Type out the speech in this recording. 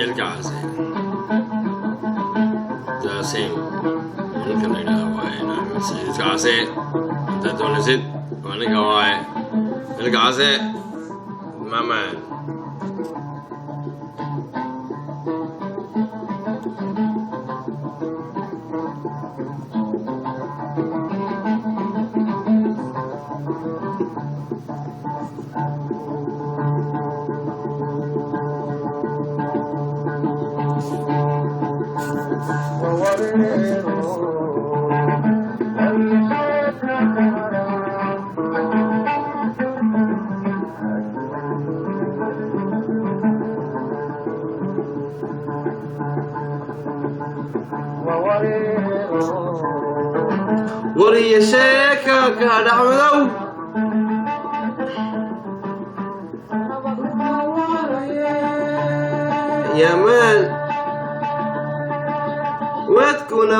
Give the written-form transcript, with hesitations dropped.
ilkaasi jaasim ninka la yidhaahdo waaye ilkaasi intaad doonaysid waa ninka waaye ilkaasi maman وري شيكك هذا حمدو يا مان ما تكون